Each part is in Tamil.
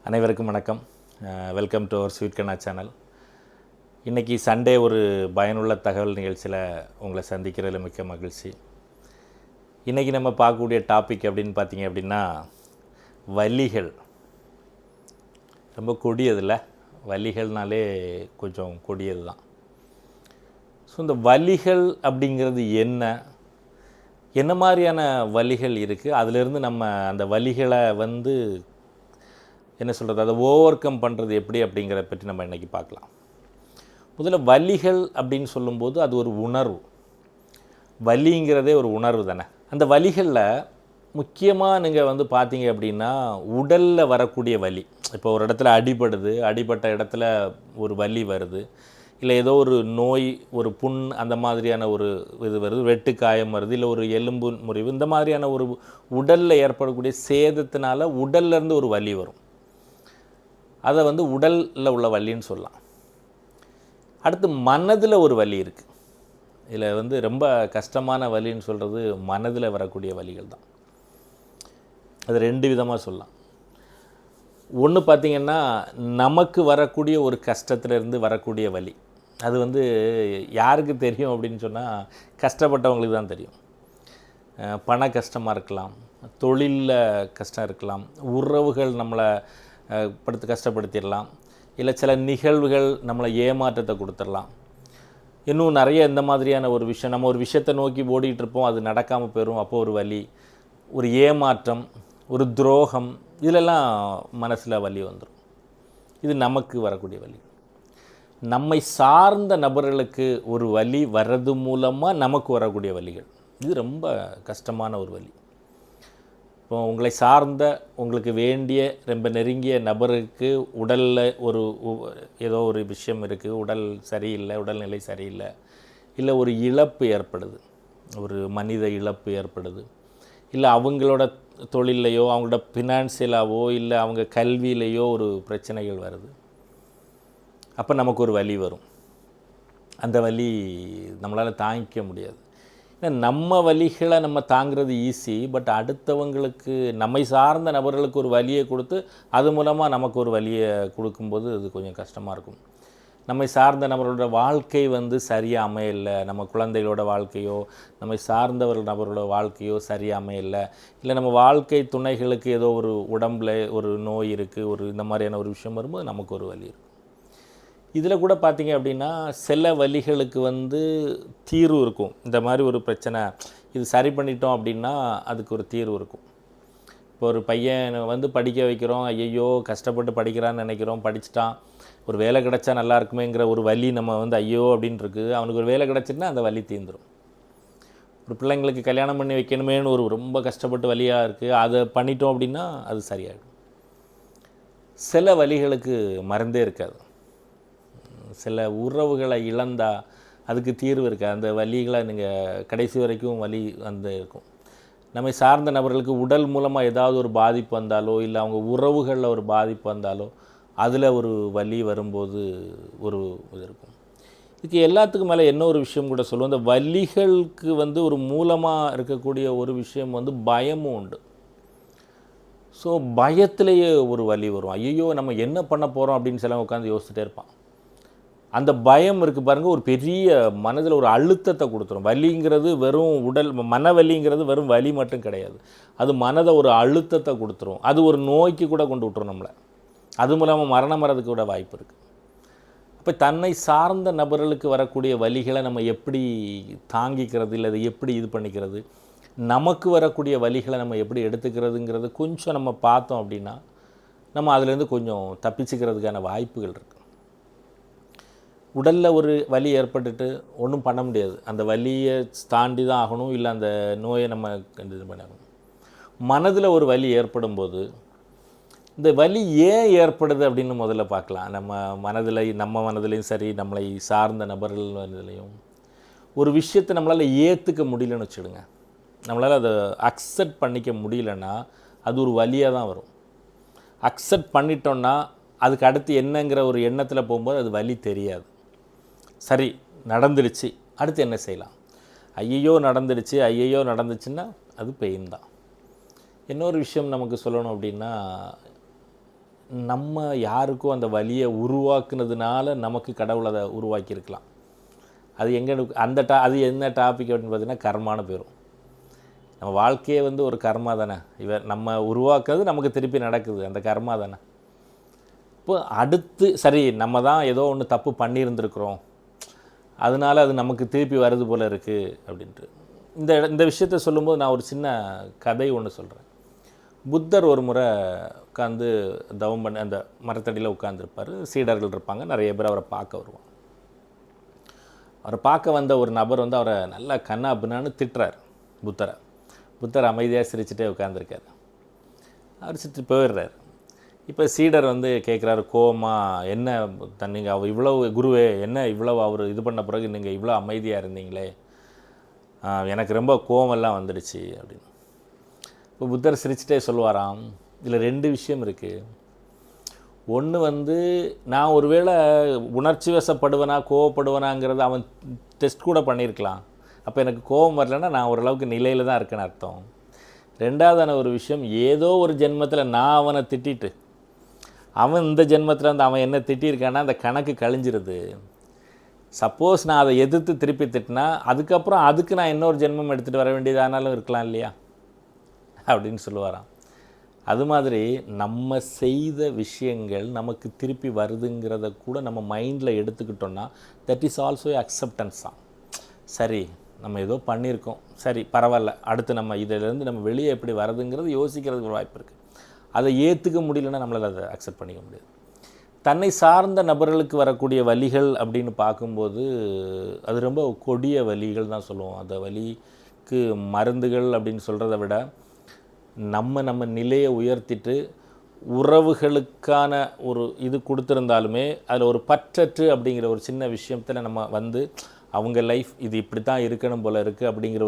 அனைவருக்கும் வணக்கம். Welcome to our sweet Kanna channel. இன்றைக்கி சண்டே ஒரு பயனுள்ள தகவல் நிகழ்ச்சியில் உங்களை சந்திக்கிறதுல மிக்க மகிழ்ச்சி. இன்றைக்கி நம்ம பார்க்கக்கூடிய டாபிக் அப்படின்னு பார்த்தீங்க அப்படின்னா வலிகள். ரொம்ப கொடியதில்ல, வலிகள்னாலே கொஞ்சம் கொடியது தான். ஸோ இந்த வலிகள் அப்படிங்கிறது என்ன மாதிரியான வலிகள் இருக்குது, அதிலிருந்து நம்ம அந்த வலிகளை என்ன சொல்கிறது, அதை ஓவர் கம் பண்ணுறது எப்படி அப்படிங்கிறத பற்றி நம்ம இன்றைக்கி பார்க்கலாம். முதல்ல வலிகள் அப்படின்னு சொல்லும்போது அது ஒரு உணர்வு. வலிங்கிறதே ஒரு உணர்வு தானே. அந்த வலிகளில் முக்கியமாக நீங்கள் பார்த்தீங்க அப்படின்னா உடலில் வரக்கூடிய வலி. இப்போ ஒரு இடத்துல அடிபட்ட இடத்துல ஒரு வலி வருது, இல்லை ஏதோ ஒரு நோய், ஒரு புண், அந்த மாதிரியான ஒரு இது வருது, வெட்டு காயம் வருது, இல்லை ஒரு எலும்பு முறிவு, இந்த மாதிரியான ஒரு உடலில் ஏற்படக்கூடிய சேதத்தினால உடல்லேருந்து ஒரு வலி வரும். அதை உடலில் உள்ள வலின்னு சொல்லலாம். அடுத்து மனதில் ஒரு வலி இருக்குது. இதில் ரொம்ப கஷ்டமான வலின்னு சொல்கிறது மனதில் வரக்கூடிய வலிகள் தான். அது ரெண்டு விதமாக சொல்லலாம். ஒன்று பார்த்திங்கன்னா, நமக்கு வரக்கூடிய ஒரு கஷ்டத்திலிருந்து வரக்கூடிய வலி. அது யாருக்கு தெரியும் அப்படின்னு சொன்னால் கஷ்டப்பட்டவங்களுக்கு தான் தெரியும். பண கஷ்டமாக இருக்கலாம், தொழிலில் கஷ்டம் இருக்கலாம், உறவுகள் நம்மளை கஷ்டப்படுத்திடலாம், இல்லை சில நிகழ்வுகள் நம்மளை ஏமாற்றத்தை கொடுத்துடலாம். இன்னும் நிறைய இந்த மாதிரியான ஒரு விஷயம், நம்ம ஒரு விஷயத்தை நோக்கி ஓடிட்டுருப்போம், அது நடக்காமல் போயிடும், அப்போது ஒரு வலி, ஒரு ஏமாற்றம், ஒரு துரோகம், இதிலெல்லாம் மனசில் வலி வந்துடும். இது நமக்கு வரக்கூடிய வலி. நம்மை சார்ந்த நபர்களுக்கு ஒரு வலி வர்றது மூலமாக நமக்கு வரக்கூடிய வலிகள், இது ரொம்ப கஷ்டமான ஒரு வலி. இப்போ உங்களை சார்ந்த, உங்களுக்கு வேண்டிய, ரொம்ப நெருங்கிய நபருக்கு உடலில் ஏதோ ஒரு விஷயம் இருக்குது, உடல் சரியில்லை, உடல்நிலை சரியில்லை, இல்லை ஒரு இழப்பு ஏற்படுது, ஒரு மனித இழப்பு ஏற்படுது, இல்லை அவங்களோட தொழிலையோ அவங்களோட ஃபினான்சியலாவோ இல்லை அவங்க கல்வியிலையோ ஒரு பிரச்சனைகள் வருது. அப்போ நமக்கு ஒரு வலி வரும். அந்த வலி நம்மளால் தாங்கிக்க முடியாது. நம்ம வலிகளை நம்ம தாங்கிறது ஈஸி, பட் அடுத்தவங்களுக்கு, நம்மை சார்ந்த நபர்களுக்கு ஒரு வலியை கொடுத்து அது மூலமாக நமக்கு ஒரு வலியை கொடுக்கும்போது அது கொஞ்சம் கஷ்டமாக இருக்கும். நம்மை சார்ந்த நபரோட வாழ்க்கை சரியாக அமையலை, நம்ம குழந்தைகளோட வாழ்க்கையோ நம்மை சார்ந்தவர்கள் நபரோட வாழ்க்கையோ சரியாக அமையலை, இல்லை நம்ம வாழ்க்கை துணைகளுக்கு ஏதோ ஒரு உடம்பில் ஒரு நோய் இருக்குது, ஒரு இந்த மாதிரியான ஒரு விஷயம் வரும்போது நமக்கு ஒரு வலி இருக்கும். இதில் கூட பார்த்திங்க அப்படின்னா சில வலிகளுக்கு தீர்வு இருக்கும். இந்த மாதிரி ஒரு பிரச்சனை, இது சரி பண்ணிட்டோம் அப்படின்னா அதுக்கு ஒரு தீர்வு இருக்கும். இப்போ ஒரு பையன் படிக்க வைக்கிறோம், ஐயோ கஷ்டப்பட்டு படிக்கிறான்னு நினைக்கிறோம், படிச்சுட்டான், ஒரு வேலை கிடச்சா நல்லா இருக்குமேங்கிற ஒரு வலி நம்ம ஐயோ அப்படின்ட்டுருக்கு. அவனுக்கு ஒரு வேலை கிடச்சிட்டுனா அந்த வலி தீர்ந்துடும். ஒரு பிள்ளைங்களுக்கு கல்யாணம் பண்ணி வைக்கணுமேனு ஒரு ரொம்ப கஷ்டப்பட்டு வலியாக இருக்குது, அதை பண்ணிட்டோம் அப்படின்னா அது சரியாயிடும். சில வலிகளுக்கு மருந்தே இருக்காது. சில உறவுகளை இழந்தால் அதுக்கு தீர்வு இருக்காது. அந்த வலிகளை நீங்கள் கடைசி வரைக்கும் வலி இருக்கும். நம்மை சார்ந்த நபர்களுக்கு உடல் மூலமாக ஏதாவது ஒரு பாதிப்பு வந்தாலோ, இல்லை அவங்க உறவுகளில் ஒரு பாதிப்பு வந்தாலோ, அதில் ஒரு வலி வரும்போது ஒரு இது இருக்கும். இதுக்கு எல்லாத்துக்கும் மேலே என்ன ஒரு விஷயம் கூட சொல்லுவோம், இந்த வலிகளுக்கு ஒரு மூலமாக இருக்கக்கூடிய ஒரு விஷயம் பயமும் உண்டு. ஸோ பயத்திலேயே ஒரு வலி வரும். ஐயோ நம்ம என்ன பண்ண போகிறோம் அப்படின்னு சில உட்காந்து யோசிச்சுட்டே இருப்பான். அந்த பயம் இருக்குது பாருங்கள், ஒரு பெரிய மனதில் ஒரு அழுத்தத்தை கொடுத்துரும். வலிங்கிறது வெறும் மனவலிங்கிறது வெறும் வலி மட்டும் கிடையாது, அது மனதை ஒரு அழுத்தத்தை கொடுத்துரும். அது ஒரு நோய்க்கு கூட கொண்டு விட்டுரும் நம்மளை. அது மூலமாக மரணம் வரதுக்கு கூட வாய்ப்பு இருக்குது. அப்போ தன்னை சார்ந்த நபர்களுக்கு வரக்கூடிய வலிகளை நம்ம எப்படி தாங்கிக்கிறது, இல்லை அதை எப்படி இது பண்ணிக்கிறது, நமக்கு வரக்கூடிய வலிகளை நம்ம எப்படி எடுத்துக்கிறதுங்கிறது கொஞ்சம் நம்ம பார்த்தோம் அப்படின்னா நம்ம அதிலேருந்து கொஞ்சம் தப்பிச்சுக்கிறதுக்கான வாய்ப்புகள் இருக்குது. உடலில் ஒரு வலி ஏற்பட்டுட்டு ஒன்றும் பண்ண முடியாது, அந்த வலியை தாண்டி தான் ஆகணும், இல்லை அந்த நோயை நம்ம இது பண்ணணும். மனதில் ஒரு வலி ஏற்படும் போது இந்த வலி ஏன் ஏற்படுது அப்படின்னு முதல்ல பார்க்கலாம். நம்ம மனதிலையும் சரி, நம்மளை சார்ந்த நபர்கள் மனதிலையும் ஒரு விஷயத்தை நம்மளால் ஏற்றுக்க முடியலன்னு வச்சுடுங்க, நம்மளால் அதை அக்செப்ட் பண்ணிக்க முடியலன்னா அது ஒரு வலியாக தான் வரும். அக்செப்ட் பண்ணிட்டோன்னா அதுக்கு அடுத்து என்னங்கிற ஒரு எண்ணத்தில் போகும்போது அது வலி தெரியாது. சரி, நடந்துடுச்சு, அடுத்து என்ன செய்யலாம், ஐயையோ நடந்துச்சுன்னா அது பெயின் தான். இன்னொரு விஷயம் நமக்கு சொல்லணும் அப்படின்னா, நம்ம யாருக்கோ அந்த வலியை உருவாக்குனதுனால நமக்கு கடவுள் அதை உருவாக்கியிருக்கலாம். அது எங்கே அது என்ன டாபிக் அப்படின்னு பார்த்தீங்கன்னா கர்மான்னு போயிடும். நம்ம வாழ்க்கையே வந்து ஒரு கர்மா தானே. நம்ம உருவாக்குறது நமக்கு திருப்பி நடக்குது, அந்த கர்மா தானே. இப்போ அடுத்து சரி நம்ம தான் ஏதோ ஒன்று தப்பு பண்ணியிருந்துருக்குறோம், அதனால் அது நமக்கு திருப்பி வருது போல் இருக்குது அப்படின்ட்டு. இந்த விஷயத்தை சொல்லும்போது நான் ஒரு சின்ன கதை ஒன்று சொல்கிறேன். புத்தர் ஒரு முறை உட்காந்து தவம் பண்ணி அந்த மரத்தடியில் உட்காந்துருப்பார். சீடர்கள் இருப்பாங்க, நிறைய பேர் அவரை பார்க்க வருவாங்க. அவரை பார்க்க வந்த ஒரு நபர் வந்து அவரை நல்லா கண்ணா பின்னான்னு திட்டுறார் புத்தரை. புத்தர் அமைதியாக சிரிச்சுட்டே உட்காந்துருக்கார். அவர் சிரிச்சு போயிடுறார். இப்போ சீடர் வந்து கேட்குறாரு கோவமா, என்ன நீங்கள் அவர் இவ்வளவு குருவே என்ன இவ்வளவு அவர் இது பண்ண பிறகு நீங்கள் இவ்வளோ அமைதியாக இருந்தீங்களே, எனக்கு ரொம்ப கோவமெல்லாம் வந்துடுச்சு அப்படின்னு. இப்போ புத்தர் சிரிச்சுட்டே சொல்லுவாராம், இதில் 2 விஷயம் இருக்குது. ஒன்று வந்து நான் ஒருவேளை உணர்ச்சி வசப்படுவேனா கோவப்படுவேனாங்கிறது அவன் டெஸ்ட் கூட பண்ணியிருக்கலாம். அப்போ எனக்கு கோபம் வரலைன்னா நான் ஓரளவுக்கு நிலையில் தான் இருக்கேன்னு அர்த்தம். 2வதான ஒரு விஷயம், ஏதோ ஒரு ஜென்மத்தில் நான் அவனை திட்டிட்டு அவன் இந்த ஜென்மத்தில் வந்து அவன் என்ன திட்டியிருக்கான்னா அந்த கணக்கு கழிஞ்சிருது. சப்போஸ் நான் அதை எதிர்த்து திருப்பி திட்டினா அதுக்கப்புறம் அதுக்கு நான் இன்னொரு ஜென்மம் எடுத்துகிட்டு வர வேண்டியதானாலும் இருக்கலாம் இல்லையா அப்படின்னு சொல்லுவாராம். அது மாதிரி நம்ம செய்த விஷயங்கள் நமக்கு திருப்பி வருதுங்கிறத கூட நம்ம மைண்டில் எடுத்துக்கிட்டோன்னா தட் இஸ் ஆல்சோ அக்செப்டன்ஸ் தான். சரி நம்ம ஏதோ பண்ணியிருக்கோம், சரி பரவாயில்ல, அடுத்து நம்ம இதிலேருந்து நம்ம வெளியே எப்படி வருதுங்கிறது யோசிக்கிறதுக்கு ஒரு வாய்ப்பு இருக்குது. அதை ஏற்றுக்க முடியலன்னா நம்மளால் அதை அக்செப்ட் பண்ணிக்க முடியாது. தன்னை சார்ந்த நபர்களுக்கு வரக்கூடிய வலிகள் அப்படின்னு பார்க்கும்போது அது ரொம்ப கொடிய வலிகள் தான் சொல்லுவோம். அந்த வலிக்கு மருந்துகள் அப்படின்னு சொல்கிறத விட நம்ம நிலையை உயர்த்திட்டு உறவுகளுக்கான ஒரு இது கொடுத்துருந்தாலுமே அதில் ஒரு பற்றற்று அப்படிங்கிற ஒரு சின்ன விஷயத்தில் நம்ம வந்து அவங்க லைஃப் இது இப்படி தான் இருக்கணும் போல் இருக்குது அப்படிங்கிற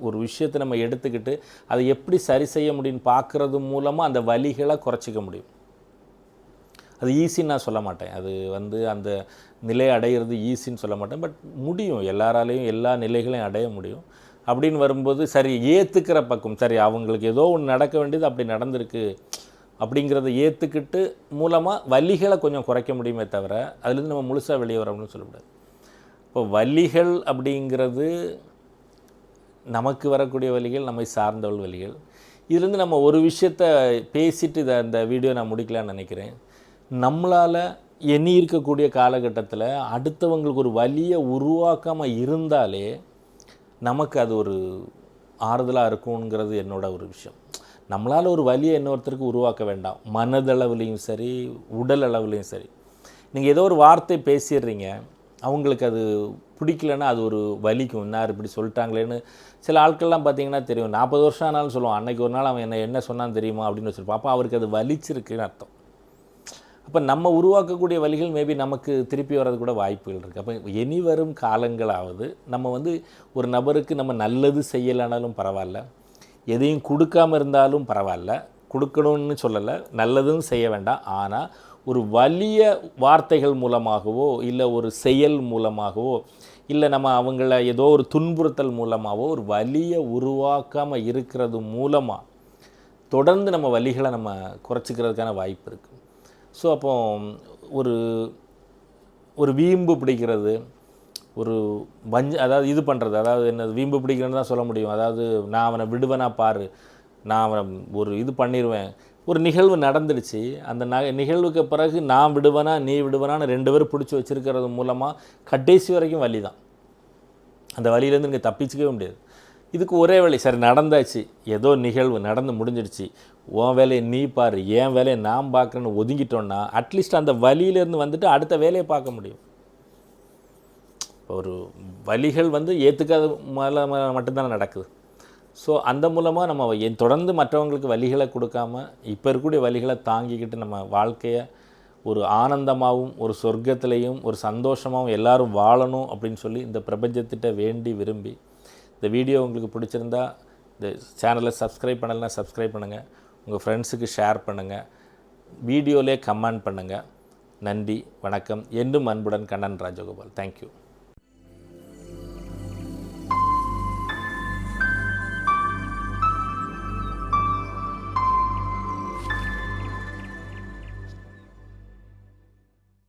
ஒரு விஷயத்தை நம்ம எடுத்துக்கிட்டு அதை எப்படி சரி செய்ய முடியும்னு பார்க்குறது மூலமாக அந்த வலிகளை குறைச்சிக்க முடியும். அது ஈஸின்னு நான் சொல்ல மாட்டேன், அது வந்து அந்த நிலையை அடையிறது ஈஸின்னு சொல்ல மாட்டேன், பட் முடியும், எல்லாராலையும் எல்லா நிலைகளையும் அடைய முடியும். அப்படின்னு வரும்போது சரி ஏற்றுக்கிற பக்கம், சரி அவங்களுக்கு ஏதோ ஒன்று நடக்க வேண்டியது அப்படி நடந்திருக்கு அப்படிங்கிறத ஏற்றுக்கிட்டு மூலமாக வலிகளை கொஞ்சம் குறைக்க முடியுமே தவிர அதுலேருந்து நம்ம முழுசாக வெளியே வரோம்னு சொல்லக்கூடாது. இப்போ வலிகள் அப்படிங்கிறது நமக்கு வரக்கூடிய வலிகள், நம்மை சார்ந்தவள் வலிகள். இதுலேருந்து நம்ம ஒரு விஷயத்தை பேசிட்டு இந்த வீடியோ நான் முடிக்கலான்னு நினைக்கிறேன். நம்மளால் எண்ணி இருக்கக்கூடிய காலகட்டத்தில் அடுத்தவங்களுக்கு ஒரு வலியை உருவாக்காமல் இருந்தாலே நமக்கு அது ஒரு ஆறுதலாக இருக்குங்கிறது என்னோட ஒரு விஷயம். நம்மளால் ஒரு வலியை இன்னொருத்தருக்கு உருவாக்க வேண்டாம், மனதளவுலேயும் சரி உடல் அளவுலேயும் சரி. நீங்கள் ஏதோ ஒரு வார்த்தை பேசிடுறீங்க, அவங்களுக்கு அது பிடிக்கலன்னா அது ஒரு வலிக்கும். இன்னார் இப்படி சொல்லிட்டாங்களேன்னு சில ஆட்கள்லாம் பார்த்தீங்கன்னா தெரியும், 40 வருஷம் ஆனாலும் சொல்லுவான், அன்றைக்கி ஒரு நாள் அவன் என்ன சொன்னான்னு தெரியுமா அப்படின்னு வச்சுருப்பான். அப்போ அவருக்கு அது வலிச்சிருக்குன்னு அர்த்தம். அப்போ நம்ம உருவாக்கக்கூடிய வலிகள் மேபி நமக்கு திருப்பி வர்றது கூட வாய்ப்புகள் இருக்குது. அப்போ இனி வரும் காலங்களாவது நம்ம வந்து ஒரு நபருக்கு நம்ம நல்லது செய்யலைனாலும் பரவாயில்ல, எதையும் கொடுக்காமல் இருந்தாலும் பரவாயில்ல, கொடுக்கணும்னு சொல்லலை, நல்லதும் செய்ய வேண்டாம், ஆனால் ஒரு வலிய வார்த்தைகள் மூலமாகவோ இல்லை ஒரு செயல் மூலமாகவோ இல்லை நம்ம அவங்கள ஏதோ ஒரு துன்புறுத்தல் மூலமாகவோ ஒரு வலியை உருவாக்காமல் இருக்கிறது மூலமாக தொடர்ந்து நம்ம வலிகளை நம்ம குறைச்சிக்கிறதுக்கான வாய்ப்பு இருக்குது. ஸோ அப்போ ஒரு வீம்பு பிடிக்கிறது, ஒரு அதாவது இது பண்ணுறது, அதாவது என்ன வீம்பு பிடிக்கிறதுன்னு தான் சொல்ல முடியும். அதாவது நான் அவனை விடுவேனா பாரு, நான் அவனை ஒரு இது பண்ணிடுவேன். ஒரு நிகழ்வு நடந்துடுச்சு, அந்த நிகழ்வுக்கு பிறகு நான் விடுவேனா நீ விடுவேனான்னு 2 பேரும் பிடிச்சி வச்சுருக்கிறது மூலமாக கடைசி வரைக்கும் வலி தான். அந்த வலியிலேருந்து நீங்கள் தப்பிச்சிக்கவே முடியாது. இதுக்கு ஒரே வழி, சரி நடந்தாச்சு, ஏதோ நிகழ்வு நடந்து முடிஞ்சிடுச்சு, உன் வேலையை நீ பாரு, என் வேலையை நான் பார்க்குறேன்னு ஒதுங்கிட்டோன்னா அட்லீஸ்ட் அந்த வலியிலேருந்து வந்துட்டு அடுத்த வேலையை பார்க்க முடியும். ஒரு வலிகள் வந்து ஏற்றுக்காத மட்டும்தானே நடக்குது. ஸோ அந்த மூலமாக நம்ம தொடர்ந்து மற்றவங்களுக்கு வலிகளை கொடுக்காம இப்போ இருக்கக்கூடிய வலிகளை தாங்கிக்கிட்டு நம்ம வாழ்க்கையை ஒரு ஆனந்தமாகவும் ஒரு சொர்க்கத்திலையும் ஒரு சந்தோஷமாகவும் எல்லோரும் வாழணும் அப்படின்னு சொல்லி இந்த பிரபஞ்சத்திட்ட வேண்டி விரும்பி, இந்த வீடியோ உங்களுக்கு பிடிச்சிருந்தா இந்த சேனலை சப்ஸ்கிரைப் பண்ணலைன்னா சப்ஸ்கிரைப் பண்ணுங்கள், உங்கள் ஃப்ரெண்ட்ஸுக்கு ஷேர் பண்ணுங்கள், வீடியோவிலே கமெண்ட் பண்ணுங்கள். நன்றி, வணக்கம். என்றும் அன்புடன் கண்ணன் ராஜகோபால். தேங்க்யூ.